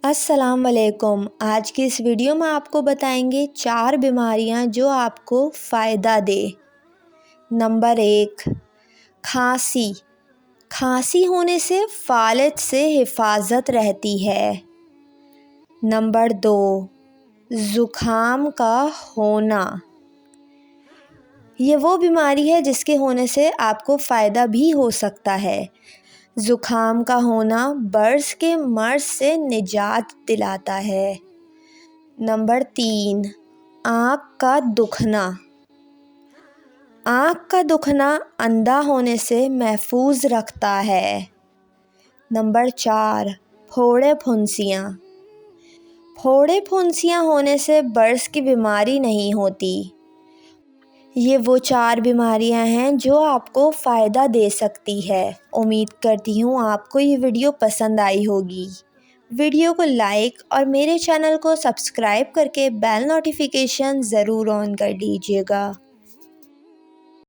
السلام علیکم۔ آج کی اس ویڈیو میں آپ کو بتائیں گے 4 بیماریاں جو آپ کو فائدہ دے۔ نمبر 1، کھانسی۔ کھانسی ہونے سے فالج سے حفاظت رہتی ہے۔ نمبر 2، زکام کا ہونا۔ یہ وہ بیماری ہے جس کے ہونے سے آپ کو فائدہ بھی ہو سکتا ہے۔ زکام کا ہونا برس کے مرض سے نجات دلاتا ہے۔ نمبر 3، آنکھ کا دکھنا۔ آنکھ کا دکھنا اندھا ہونے سے محفوظ رکھتا ہے۔ نمبر 4، پھوڑے پھنسیاں۔ پھوڑے پھنسیاں ہونے سے برس کی بیماری نہیں ہوتی۔ یہ وہ 4 بیماریاں ہیں جو آپ کو فائدہ دے سکتی ہے۔ امید کرتی ہوں آپ کو یہ ویڈیو پسند آئی ہوگی۔ ویڈیو کو لائک اور میرے چینل کو سبسکرائب کر کے بیل نوٹیفیکیشن ضرور آن کر لیجیے گا۔